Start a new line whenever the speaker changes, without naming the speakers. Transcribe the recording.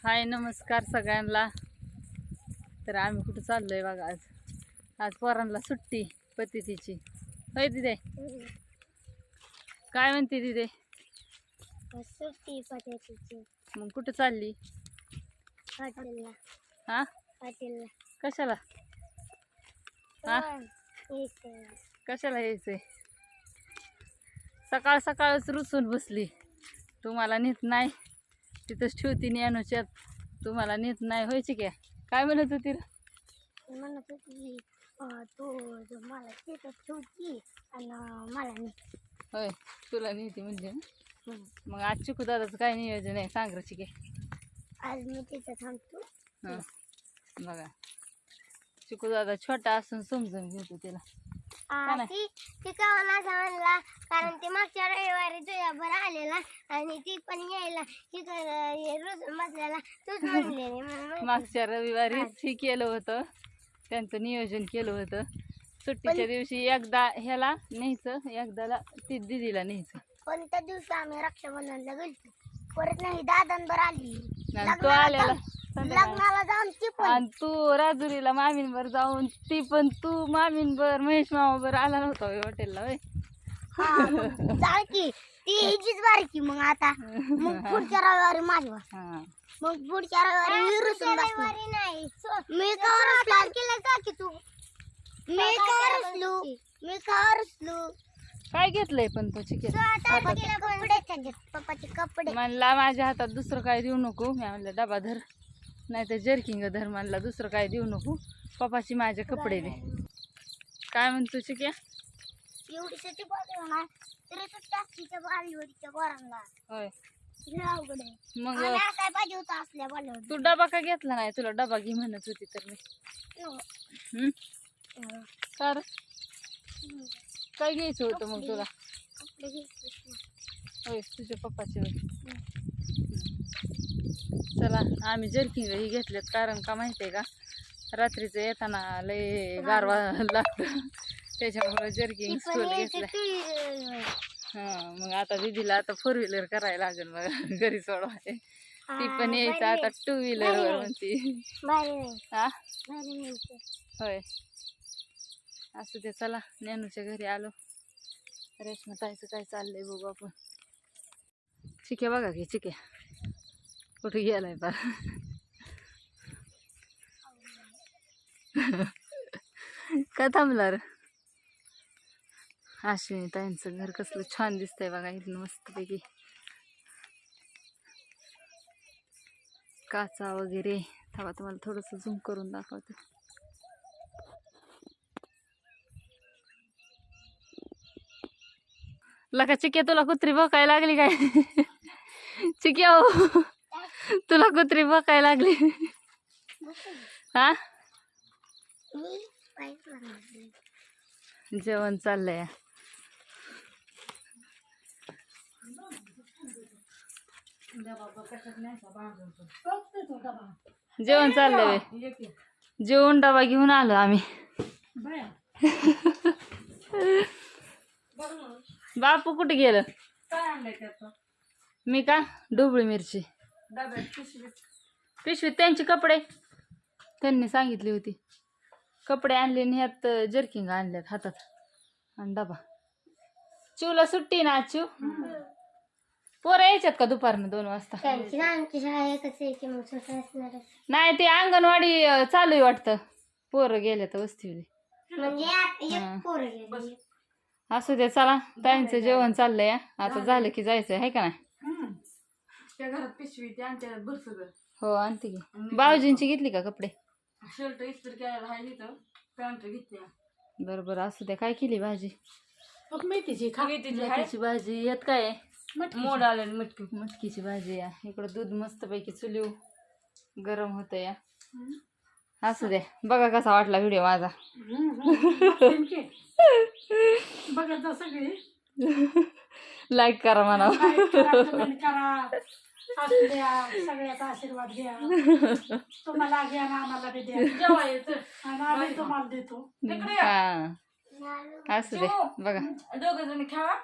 हाय नमस्कार सगळ्यांना। तर आम्ही कुठं चाललोय बघा। आज पोरांना सुट्टी पतितीची। होय दिदे, काय म्हणते दिदे?
सुट्टी पतितीची।
मग कुठं चालली?
हॉटेलला।
हा
हॉटेलला
कशाला? हा कशाला यायचंय? सकाळ सकाळच रुसून बसली। तुम्हाला नेत नाही तिथंच ठेवती ज्ञानूच्यात, तुम्हाला नेत नाही व्हायची काय? काय म्हणत होती?
म्हणत होती तू मला तिथं ठेवती आणि मला नाही।
होय तुला नेती म्हणजे? मग आज चिकू दादाचं काय नियोजन आहे सांग रची काय?
आज मी तिथं थांबतो।
हां बघा, चिकू दादा छोटा असून समजून घेतो तिला।
ती कावून असं म्हणला कारण ती मागच्या रविवारी तुझ्यावर आलेला आणि ती पण यायला रुसून बसलेला तूच म्हणले।
मागच्या रविवारीच ही केलं होतं, त्यांचं नियोजन केलं होतं। सुट्टीच्या दिवशी एकदा ह्याला न्यायचं, एकदाला ती दिदीला न्यायचं।
पण त्या दिवशी आम्ही रक्षाबंधनला गेलतो, परत नाही दादांबर आली
तो आलेला
लग्नाला जाऊन ती पण
आणि तू राजुरीला मामींवर जाऊन ती पण तू मामींवर महेश मामाबर आला नव्हता हॉटेलला? होय
जाळ की ती हीचीच बारकी। मग आता मग पुढच्या रविवारी माझ्यावर, मग पुढच्या रविवारी रुसून बसली नाही। मी का केलं का की तू? मी का रुसलो?
काय घेतलंय पण तो चिकन?
पप्पाचे कपडे
म्हणला माझ्या हातात दुसरं काय देऊ नको। मी म्हणलं डबा धर नाही तर जर्किंग धर। म्हणला दुसरं काय देऊ नको, पप्पाची माझे कपडे दे। काय म्हणतो चिक्या?
एवढी सती बोलणार तरी टाकीच्या बालीवरच्या गोरांना
होय
अवघड आहे।
मग
काय पाहिजे होतं असल्या बोलवर?
तू डबा का घेतला नाही? तुला डबा घे म्हणत होती तर मी। तर काय घ्यायचं होतं मग तुला? होय तुझ्या पप्पाचे होय। चला आम्ही जर्किंग ही घेतलेत कारण का माहितीये का, रात्रीचं येताना लय गारवा लागतं त्याच्यामुळे जर्किंग स्टोल घेतलं। मग आता दीदीला आता 4 व्हीलर करायला लागेल मग घरी सोडवाय। ती पण यायचं आता 2 व्हीलरवर म्हणती। हा होय असं ते। चला ज्ञानूच्या घरी आलो। रेश्मा ताईचं काय चाललंय बघू आपण। चिक्या बघा की चिक्या कुठे गेलाय बा? का थांबला रे? अश्विनी ताईंचं घर कसलं छान दिसतंय बघा इथून मस्तपैकी। काचा वगैरे थांबा तुम्हाला थोडंसं झूम करून दाखवते। लका चिक्या तुला कुत्री भकायला लागली काय? चिक्या हो तुला कुत्री भकायला लागली? हा जेवण चाललंय। जेवण चाललंय, जेवण डबा घेऊन आलो आम्ही। बापू कुठे गेलं?
काय आणलंय त्याचं?
मी का ढोबळी मिरची पिशवीत त्यांचे कपडे त्यांनी सांगितली होती। कपडे आणले आणि ह्यात जर्किंग आणल्यात हातात आणि डबा। चिवला सुट्टी ना आज? चिव पोरं यायच्यात का दुपारनं 2 वाजता? नाही ते अंगणवाडी चालू आहे वाटतं, पोरं गेले तर वस्तीमध्ये। असू दे चला ताईंचं जेवण चाललंय आता, झालं की जायचंय आहे का नाही?
त्या घरात पिशवी ती आणत्यात भर सगळं।
हो आणते की। भाऊजींची घेतली का कपडे?
शर्ट इस्त्री करायला आहे तिथं, पॅन्ट घेतली।
बरोबर असू दे। काय केली भाजी?
मेथीची
मेथीची भाजी। यात काय आहे?
मोड आलेली मटकी।
मटकीची भाजी आहे। इकडं दूध मस्तपैकी चुलीव गरम होतं या। असू दे बघा कसा वाटला व्हिडिओ माझा।
बघा सगळी
लाईक करा म्हणा,
करा, सगळ्याचा आशीर्वाद घ्या। तुम्हाला घ्या ना आम्हाला बी द्या, जेवायचं आणि आम्ही तुम्हाला देतो।
हा असू दे बघा।
दोघ जण खावा।